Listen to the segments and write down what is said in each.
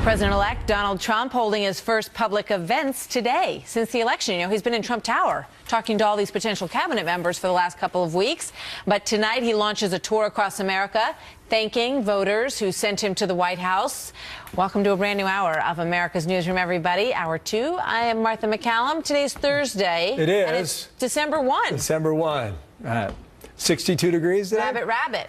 President-elect Donald Trump holding his first public events today since the election. You know, he's been in Trump Tower talking to all these potential cabinet members for the last couple of weeks. But tonight he launches a tour across America, thanking voters who sent him to the White House. Welcome to a brand new hour of America's Newsroom, everybody. Hour 2. I am Martha McCallum. Today's Thursday. It is. And it's December 1. December 1. 62 degrees today? Rabbit.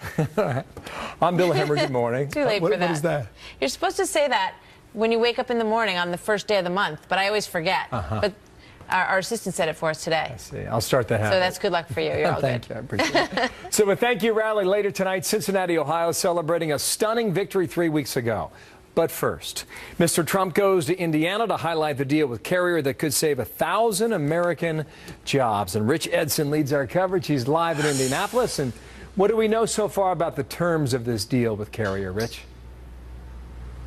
I'm Bill Hemmer. Good morning. Too late for that. What is that? You're supposed to say that when you wake up in the morning on the first day of the month, but I always forget. But our assistant said it for us today. I see. I'll start the habit. So that's good luck for you. You're all Thank good. you. I appreciate it. So a thank you rally later tonight, Cincinnati, Ohio, celebrating a stunning victory 3 weeks ago. But first, Mr. Trump goes to Indiana to highlight the deal with Carrier that could save 1,000 American jobs. And Rich Edson leads our coverage. He's live in Indianapolis. And what do we know so far about the terms of this deal with Carrier, Rich?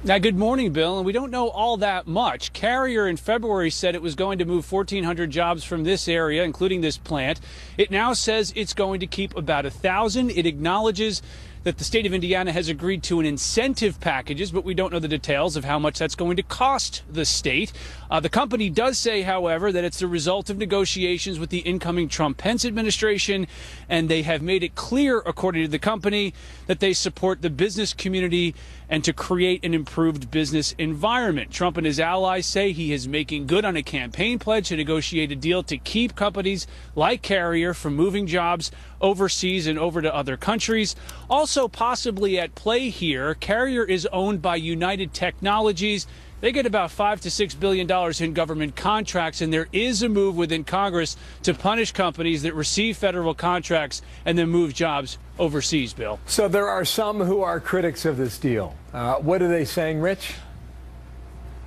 Now, good morning, Bill. And we don't know all that much. Carrier in February said it was going to move 1,400 jobs from this area, including this plant. It now says it's going to keep about 1,000. It acknowledges that the state of Indiana has agreed to an incentive packages, but we don't know the details of how much that's going to cost the state. The company does say, however, that it's the result of negotiations with the incoming Trump-Pence administration, and they have made it clear, according to the company, that they support the business community and to create an improved business environment. Trump and his allies say he is making good on a campaign pledge to negotiate a deal to keep companies like Carrier from moving jobs overseas and over to other countries. Also possibly at play here, Carrier is owned by United Technologies. They get about $5 to $6 billion in government contracts, and there is a move within Congress to punish companies that receive federal contracts and then move jobs overseas, Bill. So there are some who are critics of this deal. What are they saying, Rich?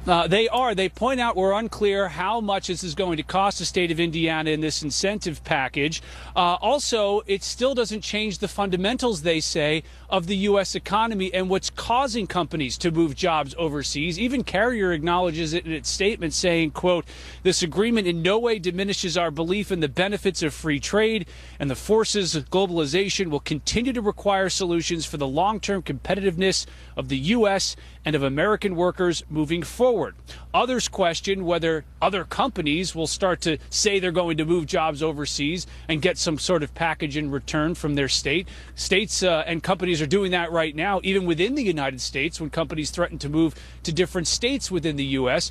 They point out we're unclear how much this is going to cost the state of Indiana in this incentive package. Also, it still doesn't change the fundamentals, they say, of the U.S. economy and what's causing companies to move jobs overseas. Even Carrier acknowledges it in its statement, saying, quote, "This agreement in no way diminishes our belief in the benefits of free trade, and the forces of globalization will continue to require solutions for the long-term competitiveness of the U.S. and of American workers moving forward." Others question whether other companies will start to say they're going to move jobs overseas and get some sort of package in return from their state. States and companies are doing that right now, even within the United States, when companies threaten to move to different states within the U.S.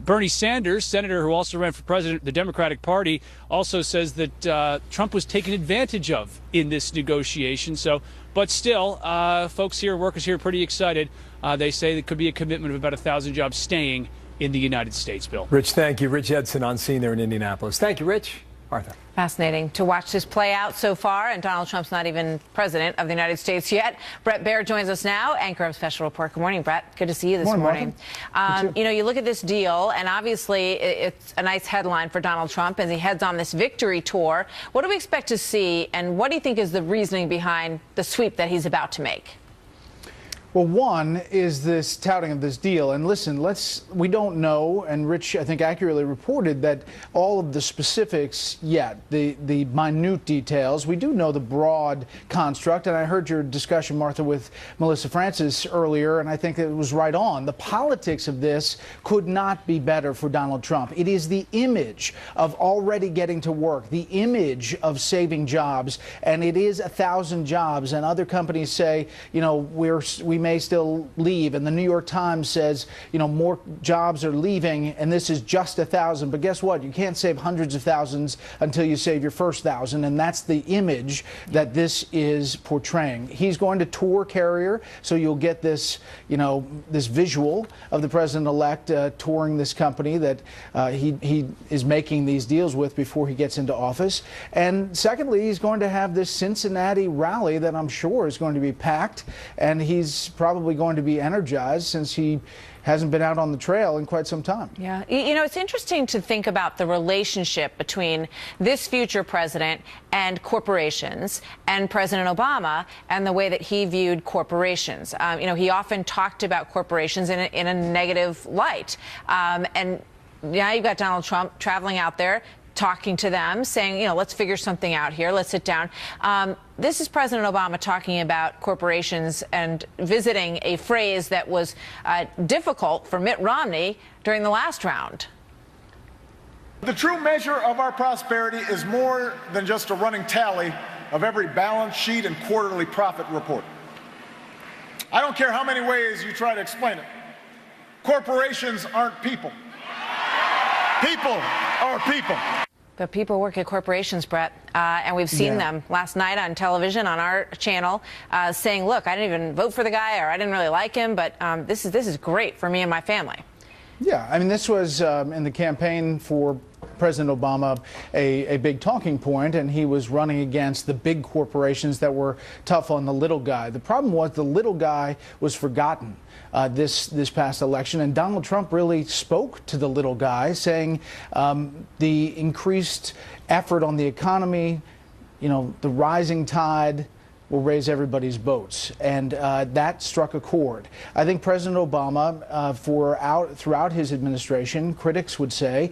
Bernie Sanders, senator who also ran for president of the Democratic Party, also says that Trump was taken advantage of in this negotiation. But still, folks here, workers here, are pretty excited. They say there could be a commitment of about 1,000 jobs staying in the United States, Bill. Rich, thank you. Rich Edson on scene there in Indianapolis. Thank you, Rich. Martha. Fascinating to watch this play out so far, and Donald Trump's not even president of the United States yet. Brett Baird joins us now, anchor of Special Report. Good morning, Brett. Good to see you this morning. You know, you look at this deal, and obviously it's a nice headline for Donald Trump as he heads on this victory tour. What do we expect to see, and what do you think is the reasoning behind the sweep that he's about to make? Well, one is this touting of this deal. And listen, we don't know, and Rich, I think, accurately reported that all of the specifics yet, the minute details. We do know the broad construct, and I heard your discussion, Martha, with Melissa Francis earlier, and I think it was right on. The politics of this could not be better for Donald Trump. It is the image of already getting to work, the image of saving jobs, and it is 1,000 jobs. And other companies say, you know, we may still leave, and the New York Times says, you know, more jobs are leaving, and this is just 1,000. But guess what? You can't save hundreds of thousands until you save your first 1,000, and that's the image that this is portraying. He's going to tour Carrier, so you'll get this, you know, this visual of the president-elect touring this company that he is making these deals with before he gets into office. And secondly, he's going to have this Cincinnati rally that I'm sure is going to be packed, and he's probably going to be energized since he hasn't been out on the trail in quite some time. Yeah. You know, it's interesting to think about the relationship between this future president and corporations and President Obama and the way that he viewed corporations. You know, he often talked about corporations in a negative light. And now you've got Donald Trump traveling out there, talking to them, saying, you know, let's figure something out here. Let's sit down. This is President Obama talking about corporations and visiting a phrase that was difficult for Mitt Romney during the last round. The true measure of our prosperity is more than just a running tally of every balance sheet and quarterly profit report. I don't care how many ways you try to explain it. Corporations aren't people. People are people. But people work at corporations, Brett, and we've seen them last night on television on our channel saying, look, I didn't even vote for the guy, or I didn't really like him, but this is great for me and my family. Yeah, I mean, this was in the campaign for President Obama a big talking point, and he was running against the big corporations that were tough on the little guy. The problem was the little guy was forgotten this past election, and Donald Trump really spoke to the little guy, saying the increased effort on the economy, you know, the rising tide will raise everybody's boats, and that struck a chord. I think President Obama, throughout his administration, critics would say,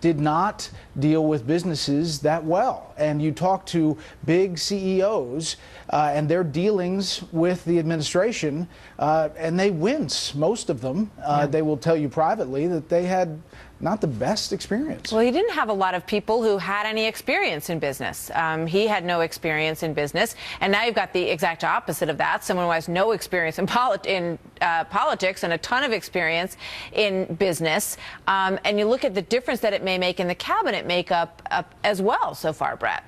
did not deal with businesses that well. And you talk to big CEOs and their dealings with the administration, and they wince, most of them. They will tell you privately that they had not the best experience. Well, he didn't have a lot of people who had any experience in business. He had no experience in business, and now you've got the exact opposite of that, someone who has no experience in politics and a ton of experience in business. And you look at the difference that it may make in the cabinet makeup as well so far, Brett.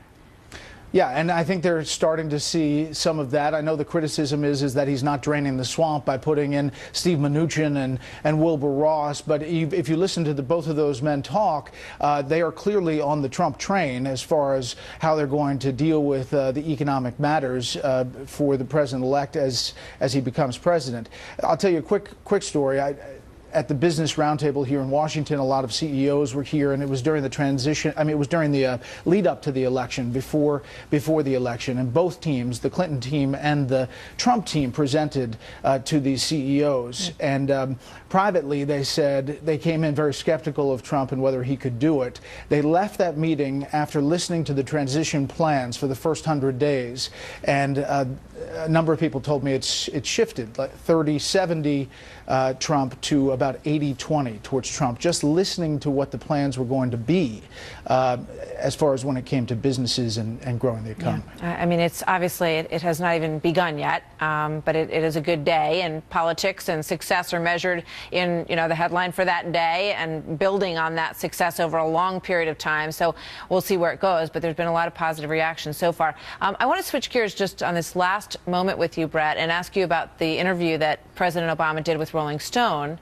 Yeah, and I think they're starting to see some of that. I know the criticism is that he's not draining the swamp by putting in Steve Mnuchin and Wilbur Ross. But if you listen to both of those men talk, they are clearly on the Trump train as far as how they're going to deal with the economic matters for the president-elect as he becomes president. I'll tell you a quick story. At the business roundtable here in Washington, a lot of CEOs were here, and it was during the transition. I mean, it was during the lead up to the election, before the election, and both teams, the Clinton team and the Trump team, presented to these CEOs. And privately, they said they came in very skeptical of Trump and whether he could do it. They left that meeting after listening to the transition plans for the first 100 days, and a number of people told me it's shifted, like 30-70 Trump to about 80-20 towards Trump, just listening to what the plans were going to be as far as when it came to businesses and growing the economy. Yeah. I mean, it's obviously, it has not even begun yet, but it is a good day, and politics and success are measured in, you know, the headline for that day and building on that success over a long period of time. So we'll see where it goes, but there's been a lot of positive reactions so far. I want to switch gears just on this last moment with you, Brett, and ask you about the interview that President Obama did with Rolling Stone,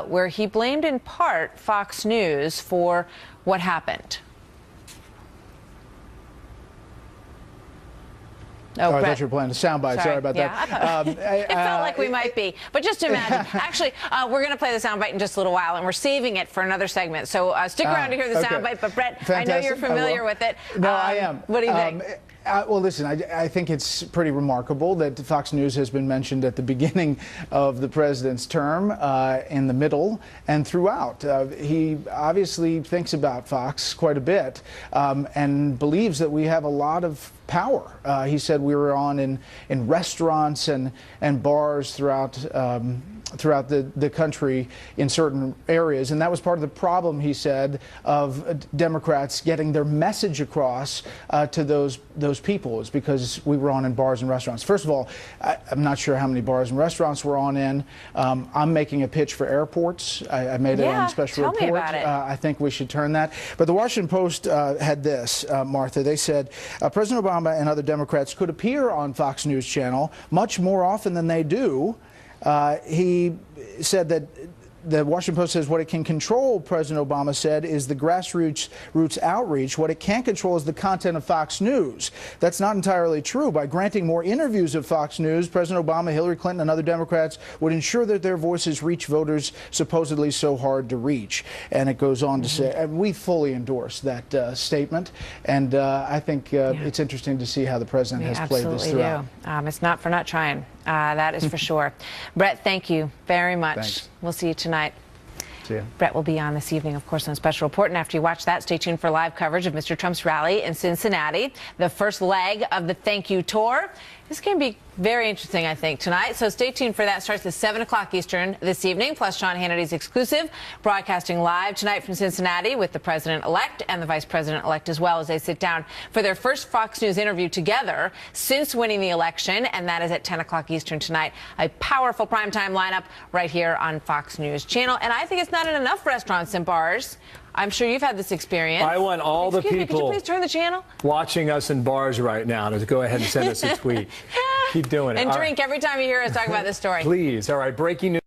where he blamed in part Fox News for what happened. Oh, I thought you were playing a soundbite. Sorry about that. It felt like we might be. But just imagine. Actually, we're going to play the soundbite in just a little while, and we're saving it for another segment. So stick around to hear the soundbite. But, Brett, fantastic. I know you're familiar with it. No, I am. What do you think? Well, listen, I think it's pretty remarkable that Fox News has been mentioned at the beginning of the president's term, in the middle, and throughout. He obviously thinks about Fox quite a bit and believes that we have a lot of power. He said we were on in restaurants and bars throughout the country in certain areas, and that was part of the problem, he said, of Democrats getting their message across to those people, is because we were on in bars and restaurants. First of all, I'm not sure how many bars and restaurants we're on in. I'm making a pitch for airports. I made it on a special report. Tell me about it. I think we should turn that. But the Washington Post had this, Martha. They said President Obama and other Democrats could appear on Fox News Channel much more often than they do. He said that the Washington Post says what it can control, President Obama said, is the grassroots outreach. What it can't control is the content of Fox News. That's not entirely true. By granting more interviews of Fox News, President Obama, Hillary Clinton, and other Democrats would ensure that their voices reach voters supposedly so hard to reach. And it goes on to say, and we fully endorse that statement. And I think it's interesting to see how the president has played this throughout. It's not for not trying. That is for sure. Brett, thank you very much. Thanks. We'll see you tonight. See ya. Brett will be on this evening, of course, on Special Report. And after you watch that, stay tuned for live coverage of Mr. Trump's rally in Cincinnati, the first leg of the thank you tour. This is going to be very interesting, I think, tonight. So stay tuned for that. Starts at 7 o'clock Eastern this evening, plus Sean Hannity's exclusive broadcasting live tonight from Cincinnati with the president-elect and the vice president-elect as well, as they sit down for their first Fox News interview together since winning the election, and that is at 10 o'clock Eastern tonight. A powerful primetime lineup right here on Fox News Channel. And I think it's not in enough restaurants and bars. I'm sure you've had this experience. I want all the people could you please turn the channel? Watching us in bars right now to go ahead and send us a tweet. Keep doing it. And drink every time you hear us talk about this story. Please. All right, breaking news.